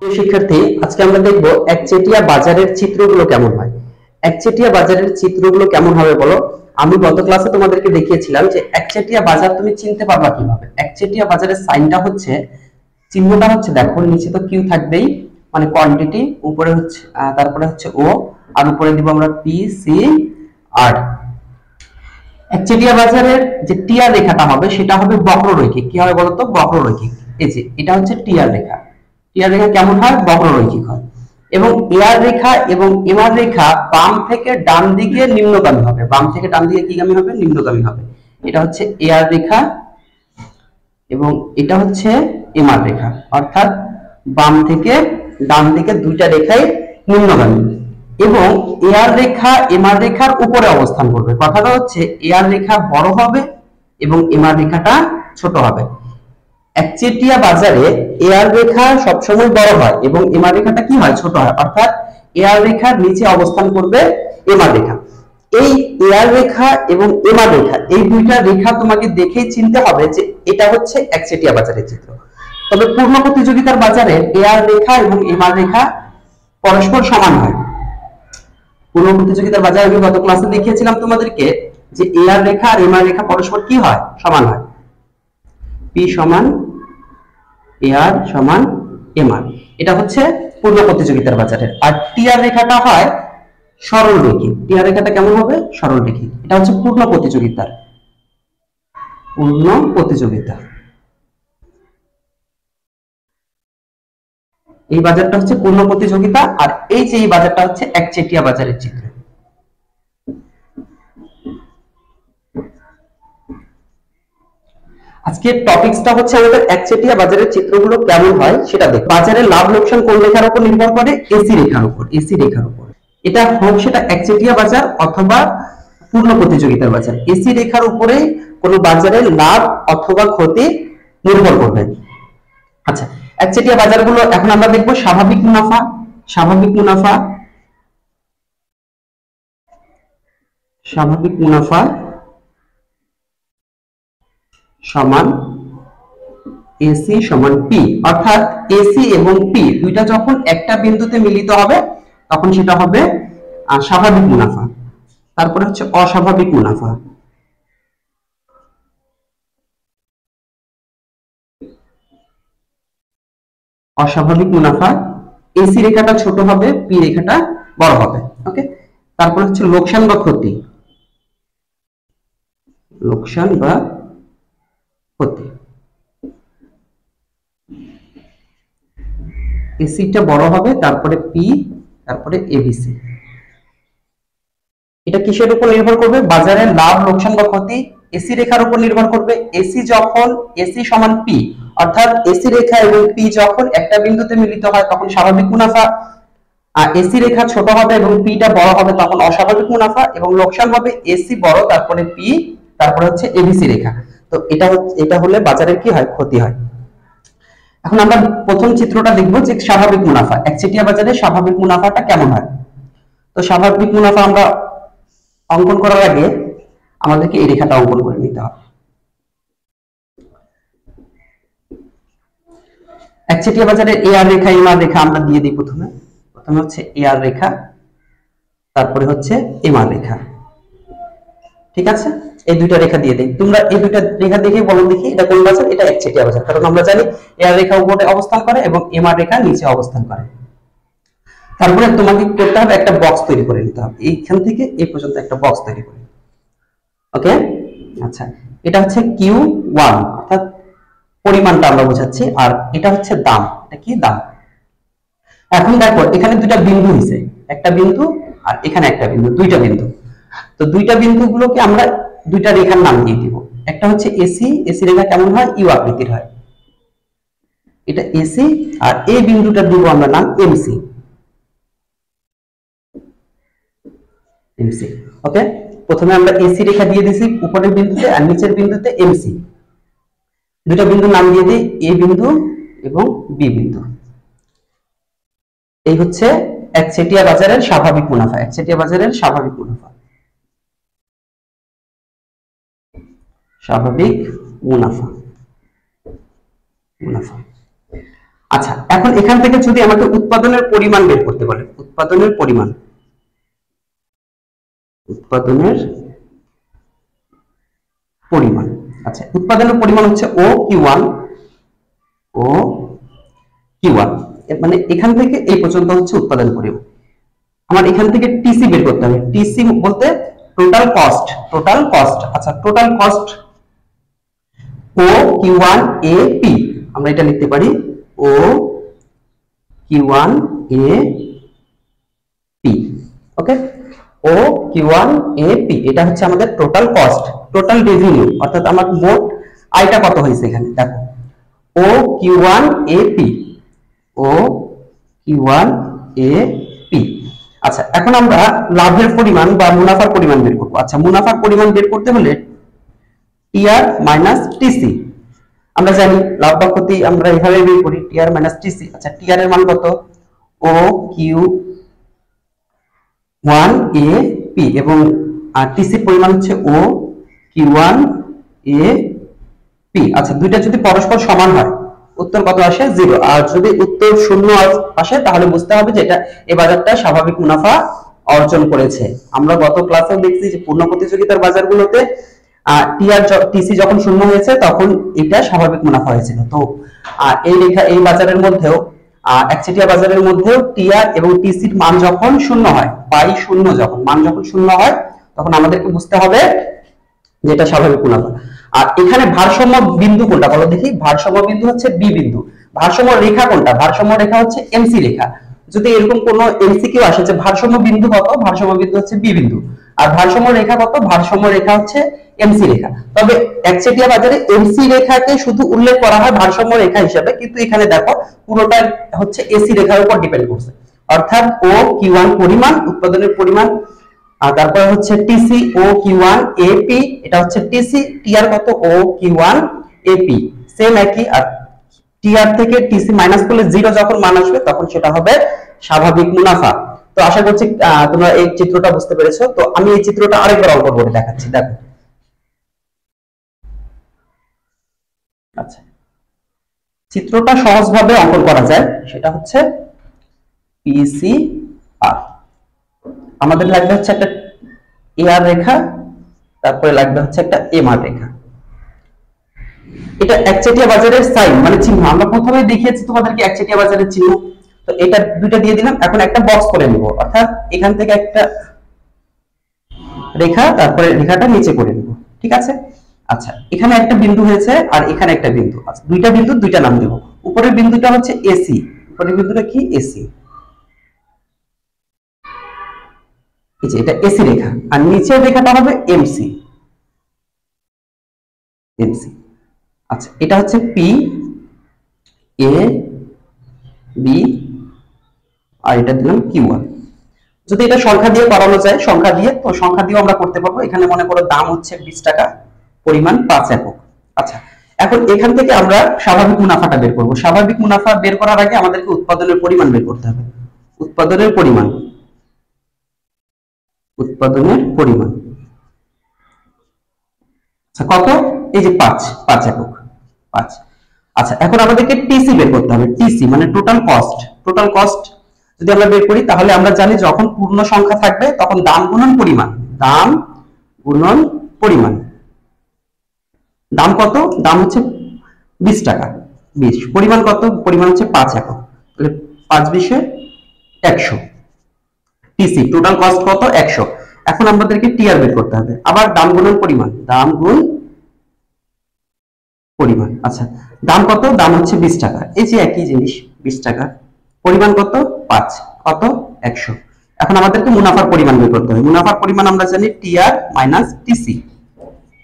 প্রিয় শিক্ষার্থী, আজকে আমরা দেখব একচেটিয়া বাজারের চিত্রগুলো কেমন হয়। একচেটিয়া বাজারের চিত্রগুলো কেমন হবে বলো। আমি গত ক্লাসে তোমাদেরকে দেখিয়েছিলাম যে একচেটিয়া বাজার তুমি চিনতে পারবা কিভাবে। একচেটিয়া বাজারের সাইনটা হচ্ছে, চিহ্নটা হচ্ছে, দেখো নিচে তো কিউ থাকবেই, মানে কোয়ান্টিটি, উপরে হচ্ছে তারপরে হচ্ছে ও, আর উপরে দিব আমরা পি সি আর। একচেটিয়া বাজারের যে টিআর রেখাটা হবে সেটা হবে বক্ররৈখিক। কি হবে বলতো? বক্ররৈখিক। এই যে এটা হচ্ছে টিআর রেখা। টিআর রেখা কেমন হয়? বক্ররৈখিক হয়। এবং এআর রেখা এবং এমআর রেখা বাম থেকে ডান দিকে নিম্নগামী হবে। বাম থেকে ডান দিকে কি গামী হবে? নিম্নগামী হবে। এটা হচ্ছে এআর রেখা এবং এটা হচ্ছে এমআর রেখা, অর্থাৎ বাম থেকে ডান দিকে দুইটা রেখাই নিম্নগামী। এবং এআর রেখা এমআর রেখার উপরে অবস্থান করবে। কথাটা হচ্ছে এআর রেখা বড় হবে এবং এমআর রেখাটা ছোট হবে। একচেটিয়া বাজারে এআর রেখা সবসময় বড় হয় এবং এমআর রেখাটা কি হয়? ছোট হয়। অর্থাৎ এআর রেখার নিচে অবস্থান করবে এমআর রেখা। এই এআর রেখা এবং এমআর রেখা, এই দুইটা রেখা তোমাকে দেখেই চিনতে হবে যে এটা হচ্ছে একচেটিয়া বাজারের চিত্র। তবে পূর্ণ প্রতিযোগিতার বাজারে এআর রেখা এবং এমআর রেখা পরস্পর সমান হয়। পূর্ণ প্রতিযোগিতার বাজারে আমি গত ক্লাসে দেখিয়েছিলাম তোমাদেরকে যে এআর রেখা আর এমআর রেখা পরস্পর কি হয়? সমান হয়। পি সমান এআর সমান এমআর, এটা হচ্ছে পূর্ণ প্রতিযোগিতার বাজারের। আর টিআর রেখাটা হয় সরল রৈখিক। টিআর রেখাটা কেমন হবে? সরল রৈখিক। এটা হচ্ছে পূর্ণ প্রতিযোগিতার, পূর্ণ প্রতিযোগিতা। এই বাজারটা হচ্ছে পূর্ণ প্রতিযোগিতা, আর এই যে এই বাজারটা হচ্ছে একচেটিয়া বাজারের চিত্র। আজকের টপিকসটা হচ্ছে আমাদের একচেটিয়া বাজারের চিত্রগুলো কেমন হয় সেটা দেখ। বাজারের লাভ লোকসান কোন রেখার উপর নির্ভর করে? এসি রেখার উপর। এসি রেখার উপর। এটা হোক সেটা একচেটিয়া বাজার অথবা পূর্ণ প্রতিযোগিতার বাজার, এসি রেখার উপরে কোনো বাজারের লাভ অথবা ক্ষতি নির্ভর করবে। আচ্ছা, একচেটিয়া বাজারগুলো এখন আমরা দেখব স্বাভাবিক মুনাফা। স্বাভাবিক মুনাফা, স্বাভাবিক মুনাফা সমান এসি সমান পি, অর্থাৎ এসি এবং পি দুইটা যখন একটা বিন্দুতে মিলিত হবে তখন সেটা হবে স্বাভাবিক মুনাফা। তারপরে হচ্ছে অস্বাভাবিক মুনাফা। অস্বাভাবিক মুনাফা, এসি রেখাটা ছোট হবে, পি রেখাটা বড় হবে। ওকে, তারপর হচ্ছে লোকসান বা ক্ষতি। লোকসান বা ক্ষতি, এসিটা বড় হবে, তারপরে পি, তারপরে এবিসি। এটা কিসের উপর নির্ভর করবে? বাজারের লাভ লোকসান বা ক্ষতি এসি রেখার উপর নির্ভর করবে। এসি যখন এসি সমান পি, অর্থাৎ এসি রেখা এবং পি যখন একটা বিন্দুতে মিলিত হয় তখন স্বাভাবিক মুনাফা। আর এসি রেখা ছোট হবে এবং পিটা বড় হবে তখন অস্বাভাবিক মুনাফা। এবং লোকসান হবে এসি বড়, তারপরে পি, তারপরে হচ্ছে এবিসি রেখা। তো এটা হলে বাজারের কি হয়? ক্ষতি হয়। এখন আমরা প্রথম চিত্রটা দেখবো যে স্বাভাবিক মুনাফা। একচেটিয়া বাজারে স্বাভাবিক মুনাফাটা কেমন হয়। তো স্বাভাবিক মুনাফা আমরা অঙ্কন করার আগে আমাদেরকে এই রেখাটা অঙ্কন করে নিতে হবে। একচেটিয়া বাজারে এআর রেখা এমআর রেখা আমরা দিয়ে দিই। প্রথমে হচ্ছে এআর রেখা, তারপরে হচ্ছে এমআর রেখা। ঠিক আছে, এই দুইটা রেখা দিয়ে দেই। তোমরা এই দুইটা রেখা দেখে বলো দেখি এটা কোন বাজার? এটা একচেটিয়া বাজার, কারণ আমরা জানি এআর রেখা উপরে অবস্থান করে এবং এমআর রেখা নিচে অবস্থান করে। তারপরে তোমাকে করতে হবে একটা বক্স তৈরি করে নিতে হবে, এইখান থেকে এই পর্যন্ত একটা বক্স তৈরি করে। ওকে, আচ্ছা, এটা হচ্ছে Q1, অর্থাৎ পরিমাণটা আমরা বোঝাচ্ছি, আর এটা হচ্ছে দাম। এটা কি? দাম। এখন দেখো এখানে দুইটা বিন্দু হইছে, একটা বিন্দু আর এখানে একটা বিন্দু, দুইটা বিন্দু। তো দুইটা বিন্দুগুলোকে আমরা দুইটা রেখার নাম দিয়ে দিব। একটা হচ্ছে এসি, এসি রেখা কেমন হয়? ইউ আকৃতির হয়, এটা এসি। আর এই বিন্দুটা দিব আমরা নাম এমসি। এমসি, ওকে। প্রথমে আমরা এসি রেখা দিয়ে দিছি উপরের বিন্দুতে আর নিচের বিন্দুতে এমসি। দুইটা বিন্দুর নাম দিয়ে দিই এ বিন্দু এবং বি বিন্দু। এই হচ্ছে একচেটিয়া বাজারের স্বাভাবিক মুনাফা। একচেটিয়া বাজারের স্বাভাবিক মুনাফা, স্বাভাবিক মুনাফা, মুনাফা। আচ্ছা, এখন এখান থেকে যদি আমাকে উৎপাদনের পরিমাণ বের করতে বলে, উৎপাদনের পরিমাণ, উৎপাদনের পরিমাণ, আচ্ছা উৎপাদনের পরিমাণ হচ্ছে ও কিউ1, ও কিউ1, মানে এখান থেকে এই পর্যন্ত হচ্ছে উৎপাদন পরিমাণ। আমার এখান থেকে টিসি বের করতে হবে। টিসি বলতে টোটাল কস্ট, টোটাল কস্ট। আচ্ছা, টোটাল কস্ট ও কিউ1 এ পি, আমরা এটা লিখতে পারি ও কিউ1 এ পি। ওকে, ও কিউ1 এ পি, এটা হচ্ছে আমাদের টোটাল কস্ট, টোটাল রেভিনিউ, অর্থাৎ আমার মোট আয়টা কত হয়েছে এখানে দেখো, ও কিউ1 এ পি, ও কিউ1 এ পি। আচ্ছা, এখন আমরা লাভের পরিমাণ বা মুনাফার পরিমাণ বের করব। আচ্ছা, মুনাফার পরিমাণ বের করতে হলে টিআর মাইনাস টিসি, আমরা জানি লাভ বা ক্ষতি আমরা এইভাবে বের করি, টিআর মাইনাস টিসি। আচ্ছা, টিআর এর মান কত, ও কিউ 1 এ পি, এবং টিসি পরিমাণ হচ্ছে ও কিউ1 এ পি। আচ্ছা, দুইটা যদি পরস্পর সমান হয় উত্তর কত আসে, 0। আর যদি উত্তর শূন্য আসে তাহলে বুঝতে হবে যে এটা এই বাজারটা স্বাভাবিক মুনাফা অর্জন করেছে। আমরা গত ক্লাসেও দেখছি যে পূর্ণ প্রতিযোগিতার বাজারগুলোতে টিআর টিসি যখন শূন্য হয়েছে তখন এটা স্বাভাবিক মুনাফা হয়েছিল। তো এই রেখা এই বাজারের মধ্যেও একচেটিয়া বাজারের মধ্যেও টিআর এবং টিসির মান যখন শূন্য হয়, পাই শূন্য যখন মান যখন শূন্য হয় তখন আমাদেরকে বুঝতে হবে যে এটা স্বাভাবিক মুনাফা। আর এখানে ভারসাম্য বিন্দু কোনটা বলো দেখি, ভারসাম্য বিন্দু হচ্ছে বি বিন্দু। ভারসাম্য রেখা কোনটা, ভারসাম্য রেখা হচ্ছে এমসি রেখা। যদি এরকম কোন এমসিকিউ আসে যে ভারসাম্য বিন্দু কত, ভারসাম্য বিন্দু হচ্ছে বি বিন্দু, আর ভারসাম্য রেখা কত, ভারসাম্য রেখা হচ্ছে এমসি রেখা। তবে একচেটিয়া বাজারে এমসি রেখাকে শুধু উল্লেখ করা হয় ভারসাম্য রেখা হিসেবে, কিন্তু এখানে দেখো পুরোটা হচ্ছে এসি রেখার উপর ডিপেন্ড করছে। অর্থাৎ ও কিউ1 পরিমাণ, উৎপাদনের পরিমাণ, আর তারপরে হচ্ছে টিসি ও কিউ1 এপি, এটা হচ্ছে টিসি, টিআর কত, ও কিউ1 এপি, সেম একই। আর টিআর থেকে টিসি মাইনাস করলে 0 যখন মান আসবে তখন সেটা হবে স্বাভাবিক মুনাফা। তো আশা করছি তোমরা এই চিত্রটা বুঝতে পেরেছো। তো আমি এই চিত্রটা আরেকবার অঙ্কন করে দেখাচ্ছি, দেখো। আচ্ছা, চিত্রটা সহজভাবে অঙ্কন করা যায়, সেটা হচ্ছে পিসি আর, আমাদের লাগবে হচ্ছে একটা এআর রেখা, তারপরে লাগবে হচ্ছে একটা এমআর রেখা। এটা একচেটিয়া বাজারের সাইন মানে চিহ্ন, আমরা প্রথমে দেখিয়েছি তোমাদেরকে একচেটিয়া বাজারের চিহ্ন। তো এটা দুইটা দিয়ে দিলাম, এখন একটা বক্স করে নিব, অর্থাৎ এখান থেকে একটা রেখা, তারপরে রেখাটা নিচে করে নিব, ঠিক আছে। আচ্ছা, এখানে একটা বিন্দু হয়েছে আর এখানে একটা বিন্দু। আচ্ছা, দুইটা বিন্দু দুইটা নাম দেব। উপরের বিন্দুটা হচ্ছে এসি, উপরের বিন্দুটা কি, এসি, এই যে এটা এসি রেখা, আর নিচের রেখাটা হবে এমসি, এমসি। আচ্ছা, এটা হচ্ছে পি এ বি, আর এটা দিলাম কিউ1। যদি এটা সংখ্যা দিয়ে করানো যায়, সংখ্যা দিয়ে, তো সংখ্যা দিয়েও আমরা করতে পারবো। এখানে মনে করো দাম হচ্ছে 20 টাকা, পরিমাণ 5 একক। আচ্ছা, এখন এখান থেকে আমরা স্বাভাবিক মুনাফাটা বের করব। স্বাভাবিক মুনাফা বের করার আগে আমাদেরকে উৎপাদনের পরিমাণ বের করতে হবে। উৎপাদনের পরিমাণ, উৎপাদনের পরিমাণ আচ্ছা কত, এই যে 5 একক, 5। আচ্ছা, এখন আমাদেরকে টিসি বের করতে হবে। টিসি মানে টোটাল কস্ট, টোটাল কস্ট যদি আমরা বের করি তাহলে আমরা জানি যখন পূর্ণ সংখ্যা থাকবে তখন দাম গুণন পরিমাণ, দাম গুণন পরিমাণ। দাম কত, দাম হচ্ছে 20 টাকা, 20, পরিমাণ কত, পরিমাণ হচ্ছে 5 একক, তাহলে 5 20 100। টিসি টোটাল কস্ট কত, 100। এখন আমাদেরকে টিআর বের করতে হবে, আবার দাম গুণন পরিমাণ, দাম গুণ পরিমাণ। আচ্ছা, দাম কত, দাম হচ্ছে 20 টাকা, এই যে একই জিনিস 20 টাকা, পরিমাণ কত, 5, কত, 100। এখন আমাদেরকে মুনাফার পরিমাণ বের করতে হবে। মুনাফার পরিমাণ আমরা জানি টিআর মাইনাস টিসি।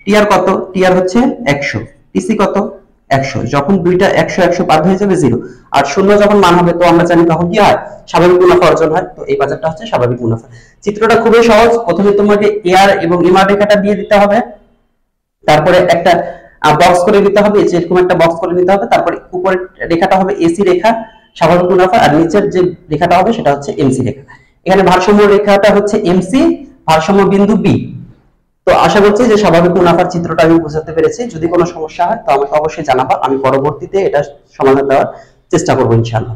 টিআর কত, টিআর হচ্ছে 100, টিসি কত, 100। যখন দুইটা 100 100 বাদ হয়ে যাবে 0, আর শূন্য যখন মান হবে তো আমরা জানি তখন কি হয়, স্বাভাবিক মুনাফা অর্জন হয়। তো এই বাজারটা হচ্ছে স্বাভাবিক মুনাফা। চিত্রটা খুবই সহজ। প্রথমে তোমাকে এআর এবং এমআর রেখাটা দিয়ে দিতে হবে, তারপরে একটা বক্স করে নিতে হবে, এরকম একটা বক্স করে নিতে হবে, তারপরে উপরের রেখাটা হবে এসি রেখা স্বাভাবিক মুনাফা, আর নিচের যে রেখাটা হবে সেটা হচ্ছে এমসি রেখা। এখানে ভারসাম্য রেখাটা হচ্ছে এমসি, ভারসাম্য বিন্দু বি। তো আশা করছি যে স্বাভাবিক মুনাফার চিত্রটা আমি বোঝাতে পেরেছি। যদি কোনো সমস্যা হয় তো আমাকে অবশ্যই জানাবা, আমি পরবর্তীতে এটা সমাধান দেওয়ার চেষ্টা করবো ইনশাআল্লাহ।